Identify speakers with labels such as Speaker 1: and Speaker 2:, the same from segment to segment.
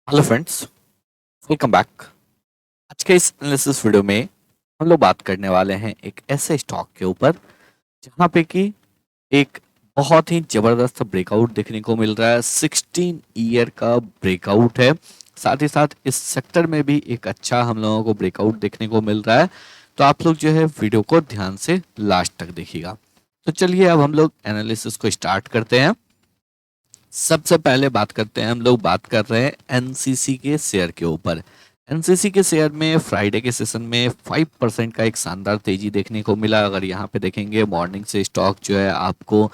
Speaker 1: Hello friends, welcome back. आज के इस एनालिसिस वीडियो में हम लोग बात करने वाले हैं एक ऐसे स्टॉक के ऊपर जहां पे कि एक बहुत ही जबरदस्त ब्रेकआउट देखने को मिल रहा है। 16 ईयर का ब्रेकआउट है। साथ ही साथ इस सेक्टर में भी एक अच्छा हम लोगों को ब्रेकआउट देखने को मिल रहा है। तो आप लोग जो है वीडियो को ध्यान से लास्ट तक देखिएगा। तो चलिए अब हम लोग एनालिसिस को स्टार्ट करते हैं। सबसे पहले बात करते हैं, हम लोग बात कर रहे हैं एनसीसी के शेयर के ऊपर। एनसीसी के शेयर में फ्राइडे के सेशन में 5% का एक शानदार तेजी देखने को मिला। अगर यहाँ पे देखेंगे मॉर्निंग से स्टॉक जो है आपको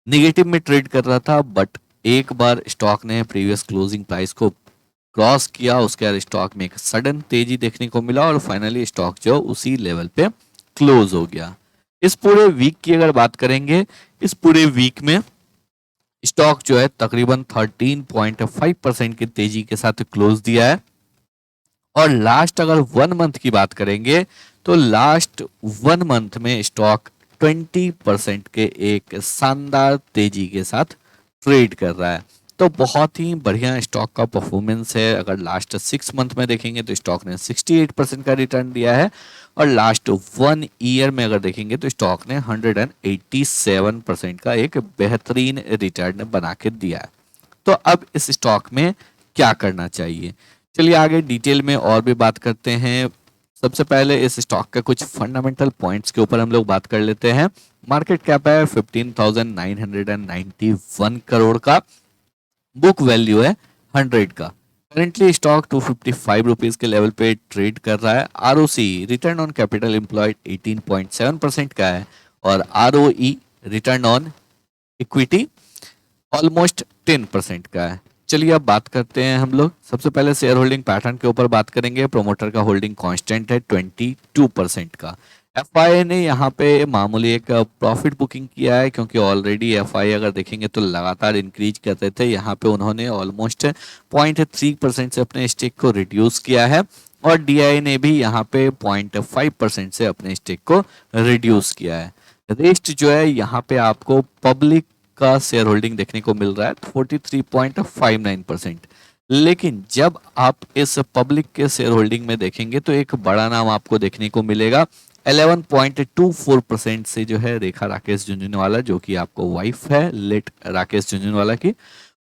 Speaker 1: निगेटिव में ट्रेड कर रहा था, बट एक बार स्टॉक ने प्रीवियस क्लोजिंग प्राइस को क्रॉस किया, उसके बाद स्टॉक में एक सडन तेजी देखने को मिला और फाइनली स्टॉक जो उसी लेवल पे क्लोज हो गया। इस पूरे वीक की अगर बात करेंगे, इस पूरे वीक में स्टॉक जो है तकरीबन 13.5% की तेजी के साथ क्लोज दिया है। और लास्ट अगर 1 मंथ की बात करेंगे तो लास्ट 1 मंथ में स्टॉक 20% के एक शानदार तेजी के साथ ट्रेड कर रहा है। तो बहुत ही बढ़िया स्टॉक का परफॉर्मेंस है। अगर लास्ट 6 मंथ में देखेंगे तो स्टॉक ने 68% का रिटर्न दिया है और लास्ट 1 ईयर में अगर देखेंगे तो स्टॉक ने 187% का एक बेहतरीन रिटर्न बना के दिया है। तो अब इस स्टॉक में क्या करना चाहिए, चलिए आगे डिटेल में और भी बात करते हैं। सबसे पहले इस स्टॉक के कुछ फंडामेंटल पॉइंट्स के ऊपर हम लोग बात कर लेते हैं। मार्केट कैप है 15,991 करोड़ का। बुक वैल्यू है 100 का। करेंटली स्टॉक 255 रुपीज के लेवल पे ट्रेड कर रहा है। ROC return on capital employed 18.7% का है और ROE return on equity almost 10% का है। चलिए अब बात करते हैं हम लोग। सबसे पहले शेयर होल्डिंग पैटर्न के ऊपर बात करेंगे। प्रोमोटर का होल्डिंग कांस्टेंट है 22% का। एफआई ने यहाँ पे मामूली एक प्रॉफिट बुकिंग किया है, क्योंकि ऑलरेडी एफआई अगर देखेंगे तो लगातार इंक्रीज कर रहे थे। यहाँ पे उन्होंने ऑलमोस्ट 0.3% से अपने स्टेक को रिड्यूस किया है और डीआई ने भी यहाँ पे 0.5% से अपने स्टेक को रिड्यूस किया है। रेस्ट जो है यहाँ पे आपको पब्लिक का शेयर होल्डिंग देखने को मिल रहा है 43.59%। लेकिन जब आप इस पब्लिक के शेयर होल्डिंग में देखेंगे तो एक बड़ा नाम आपको देखने को मिलेगा 11.24% से, जो है रेखा राकेश झुंझुनवाला, जो कि आपको वाइफ है लेट राकेश झुंझुनवाला की।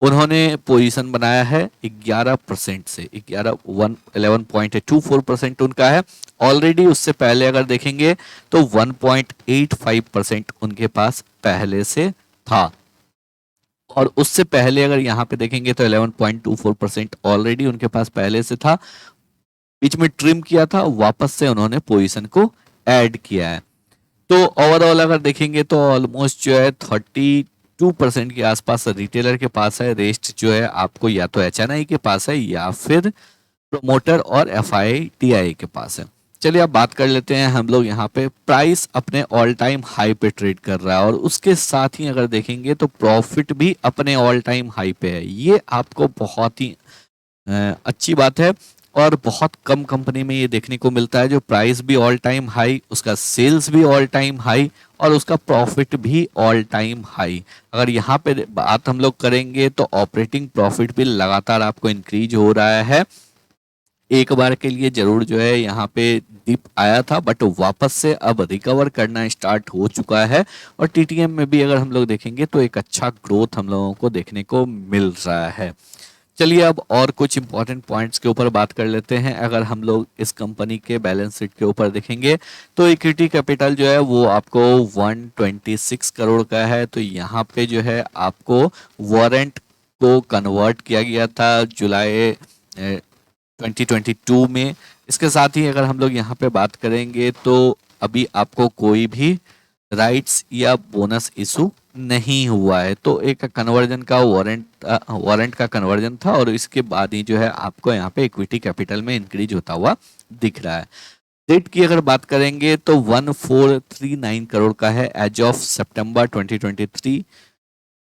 Speaker 1: उन्होंने पोजीशन बनाया है 11% से। 11.24% उनका है। ऑलरेडी उससे पहले अगर देखेंगे तो 1.85% उनके पास पहले से था और उससे पहले अगर यहाँ पे देखेंगे तो 11.24% ऑलरेडी उनके पास पहले से था। बीच में ट्रिम किया था, वापस से उन्होंने पोजीशन को ऐड किया है। तो ओवरऑल अगर देखेंगे तो ऑलमोस्ट जो है 32% के आसपास रिटेलर के पास है। रेस्ट जो है आपको या तो एचएनआई के पास है या फिर प्रोमोटर और एफआईटीआई के पास है। चलिए अब बात कर लेते हैं हम लोग। यहाँ पे प्राइस अपने ऑल टाइम हाई पे ट्रेड कर रहा है और उसके साथ ही अगर देखेंगे तो प्रॉफिट भी अपने ऑल टाइम हाई पे है। ये आपको बहुत ही अच्छी बात है और बहुत कम कंपनी में ये देखने को मिलता है, जो प्राइस भी ऑल टाइम हाई, उसका सेल्स भी ऑल टाइम हाई और उसका प्रॉफिट भी ऑल टाइम हाई। अगर यहाँ पे बात हम लोग करेंगे तो ऑपरेटिंग प्रॉफिट भी लगातार आपको इंक्रीज हो रहा है। एक बार के लिए जरूर जो है यहाँ पे डिप आया था, बट वापस से अब रिकवर करना स्टार्ट हो चुका है और टीटीएम में भी अगर हम लोग देखेंगे तो एक अच्छा ग्रोथ हम लोगों को देखने को मिल रहा है। चलिए अब और कुछ इंपॉर्टेंट पॉइंट्स के ऊपर बात कर लेते हैं। अगर हम लोग इस कंपनी के बैलेंस शीट के ऊपर देखेंगे तो इक्विटी कैपिटल जो है वो आपको 126 करोड़ का है। तो यहाँ पे जो है आपको वारंट को कन्वर्ट किया गया था जुलाई 2022 में। इसके साथ ही अगर हम लोग यहाँ पे बात करेंगे तो अभी आपको कोई भी राइट्स या बोनस इशू नहीं हुआ है। तो एक कन्वर्जन का वारंट का कन्वर्जन था और इसके बाद ही जो है आपको यहाँ पे इक्विटी कैपिटल में इंक्रीज होता हुआ दिख रहा है। डेट की अगर बात करेंगे तो 1439 करोड़ का है एज ऑफ सितंबर 2023।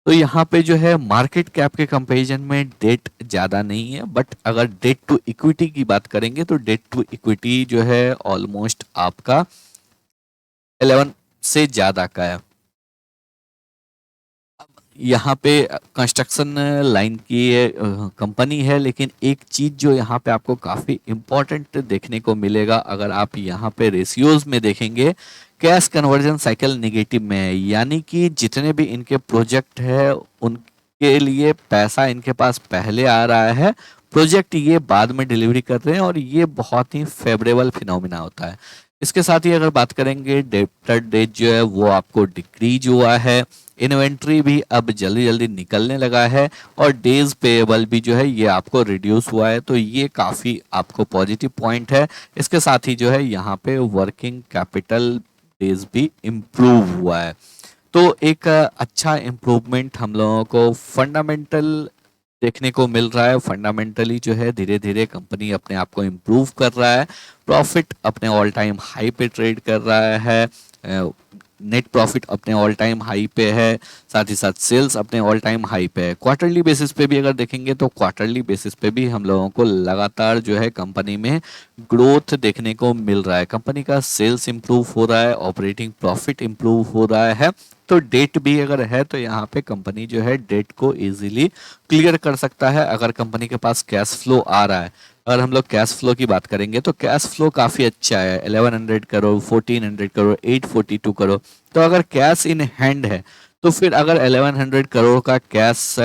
Speaker 1: तो यहाँ पे जो है मार्केट कैप के कंपैरिजन में डेट ज़्यादा नहीं है, बट अगर डेट टू इक्विटी की बात करेंगे तो डेट टू इक्विटी जो है ऑलमोस्ट आपका 11 से ज़्यादा का है। यहाँ पे कंस्ट्रक्शन लाइन की कंपनी है, लेकिन एक चीज़ जो यहाँ पे आपको काफ़ी इम्पोर्टेंट देखने को मिलेगा, अगर आप यहाँ पे रेशियोज में देखेंगे, कैश कन्वर्जन साइकिल निगेटिव में है। यानी कि जितने भी इनके प्रोजेक्ट है उनके लिए पैसा इनके पास पहले आ रहा है, प्रोजेक्ट ये बाद में डिलीवरी कर रहे हैं, और ये बहुत ही फेवरेबल फिनोमिना होता है। इसके साथ ही अगर बात करेंगे, डेब्टर डेज जो है वो आपको डिक्रीज हुआ है, इन्वेंट्री भी अब जल्दी जल्दी निकलने लगा है, और डेज पेएबल भी जो है ये आपको रिड्यूस हुआ है। तो ये काफ़ी आपको पॉजिटिव पॉइंट है। इसके साथ ही जो है यहाँ पे वर्किंग कैपिटल डेज भी इम्प्रूव हुआ है। तो एक अच्छा इम्प्रूवमेंट हम लोगों को फंडामेंटल देखने को मिल रहा है। फंडामेंटली जो है धीरे धीरे कंपनी अपने आप को इम्प्रूव कर रहा है, प्रॉफिट अपने ऑल टाइम हाई पे ट्रेड कर रहा है, नेट प्रॉफिट अपने ऑल टाइम हाई पे है, साथ ही साथ सेल्स अपने ऑल टाइम हाई पे है। क्वार्टरली बेसिस पे भी अगर देखेंगे तो क्वार्टरली बेसिस पे भी हम लोगों को लगातार जो है कंपनी में ग्रोथ देखने को मिल रहा है। कंपनी का सेल्स इंप्रूव हो रहा है, ऑपरेटिंग प्रॉफिट इंप्रूव हो रहा है। तो डेट भी अगर है तो यहाँ पे कंपनी जो है डेट को इजीली क्लियर कर सकता है, अगर कंपनी के पास कैश फ्लो आ रहा है। अगर हम लोग कैश फ्लो की बात करेंगे तो कैश फ्लो काफ़ी अच्छा है, 1100 करोड़, 1400 करोड़, 842 करोड़। तो अगर कैश इन हैंड है तो फिर अगर 1100 करोड़ का कैश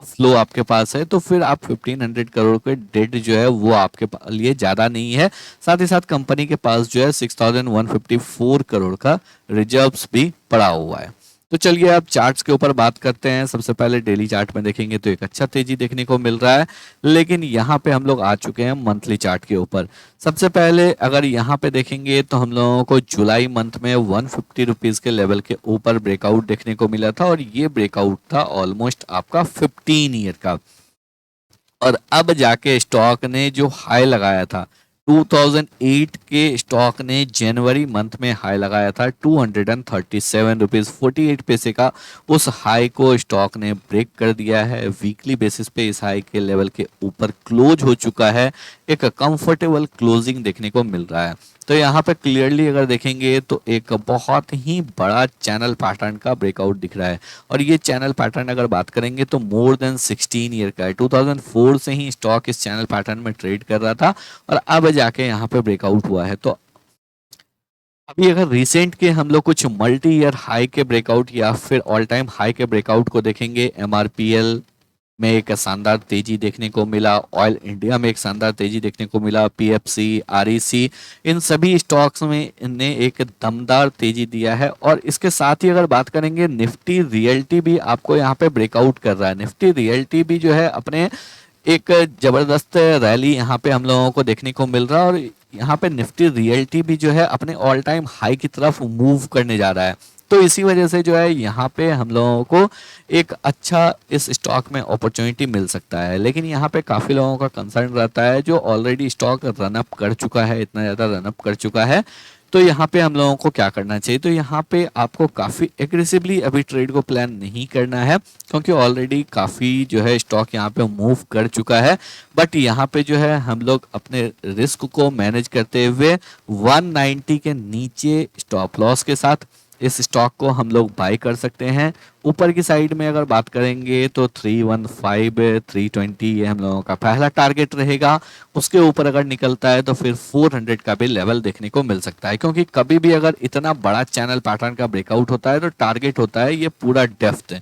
Speaker 1: फ्लो आपके पास है तो फिर आप 1500 करोड़ के डेट जो है वो आपके लिए ज़्यादा नहीं है। साथ ही साथ कंपनी के पास जो है 6154 करोड़ का रिजर्व्स भी पड़ा हुआ है। तो चलिए अब चार्ट्स के ऊपर बात करते हैं। सबसे पहले डेली चार्ट में देखेंगे तो एक अच्छा तेजी देखने को मिल रहा है, लेकिन यहाँ पे हम लोग आ चुके हैं मंथली चार्ट के ऊपर। सबसे पहले अगर यहाँ पे देखेंगे तो हम लोगों को जुलाई मंथ में 150 रुपीज़ के लेवल के ऊपर ब्रेकआउट देखने को मिला था, और ये ब्रेकआउट था ऑलमोस्ट आपका 15 ईयर का। और अब जाके स्टॉक ने जो हाई लगाया था 2008 के स्टॉक ने जनवरी मंथ में हाई लगाया था 237 रुपीज़ 48 पैसे का। उस हाई को स्टॉक ने ब्रेक कर दिया है। वीकली बेसिस पे इस हाई के लेवल के ऊपर क्लोज हो चुका है, एक कंफर्टेबल क्लोजिंग देखने को मिल रहा है। तो यहाँ पे क्लियरली अगर देखेंगे तो एक बहुत ही बड़ा चैनल पैटर्न का ब्रेकआउट दिख रहा है, और ये चैनल पैटर्न अगर बात करेंगे तो मोर देन 16 ईयर का है। 2004 से ही स्टॉक इस चैनल पैटर्न में ट्रेड कर रहा था, और अब जाके यहाँ पे ब्रेकआउट हुआ है। तो अभी अगर रिसेंट के हम लोग कुछ मल्टी ईयर हाई के ब्रेकआउट या फिर ऑल टाइम हाई के ब्रेकआउट को देखेंगे, एमआरपीएल में एक शानदार तेजी देखने को मिला, ऑयल इंडिया में एक शानदार तेजी देखने को मिला, पीएफसी, आरईसी, इन सभी स्टॉक्स में इनने एक दमदार तेजी दिया है। और इसके साथ ही अगर बात करेंगे, निफ्टी रियल्टी भी आपको यहाँ पे ब्रेकआउट कर रहा है। निफ्टी रियल्टी भी जो है अपने एक जबरदस्त रैली यहाँ पे हम लोगों को देखने को मिल रहा है, और यहाँ पे निफ्टी रियल्टी भी जो है अपने ऑल टाइम हाई की तरफ मूव करने जा रहा है। तो इसी वजह से जो है यहाँ पे हम लोगों को एक अच्छा इस स्टॉक में अपॉर्चुनिटी मिल सकता है। लेकिन यहाँ पे काफ़ी लोगों का कंसर्न रहता है, जो ऑलरेडी स्टॉक रनअप कर चुका है, इतना ज़्यादा रनअप कर चुका है, तो यहाँ पे हम लोगों को क्या करना चाहिए। तो यहाँ पे आपको काफ़ी एग्रेसिवली अभी ट्रेड को प्लान नहीं करना है, क्योंकि ऑलरेडी काफ़ी जो है स्टॉक यहाँ पे मूव कर चुका है। बट यहाँ पे जो है हम लोग अपने रिस्क को मैनेज करते हुए 190 के नीचे स्टॉप लॉस के साथ इस स्टॉक को हम लोग बाय कर सकते हैं। ऊपर की साइड में अगर बात करेंगे तो 315 320 ये हम लोगों का पहला टारगेट रहेगा। उसके ऊपर अगर निकलता है तो फिर 400 का भी लेवल देखने को मिल सकता है, क्योंकि कभी भी अगर इतना बड़ा चैनल पैटर्न का ब्रेकआउट होता है तो टारगेट होता है ये पूरा डेप्थ।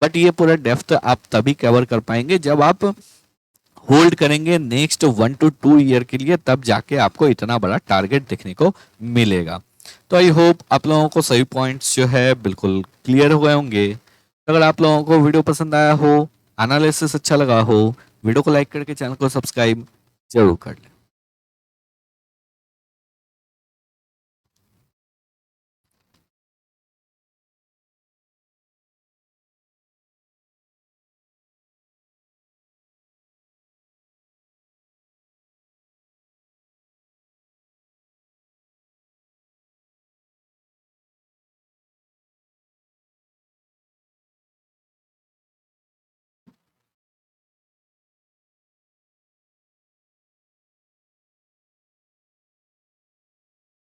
Speaker 1: बट ये पूरा डेप्थ आप तभी कवर कर पाएंगे जब आप होल्ड करेंगे नेक्स्ट 1 to 2 ईयर के लिए, तब जाके आपको इतना बड़ा टारगेट देखने को मिलेगा। तो आई होप आप लोगों को सभी पॉइंट्स जो है बिल्कुल क्लियर हुए होंगे। अगर आप लोगों को वीडियो पसंद आया हो, एनालिसिस अच्छा लगा हो, वीडियो को लाइक करके चैनल को सब्सक्राइब जरूर कर लें।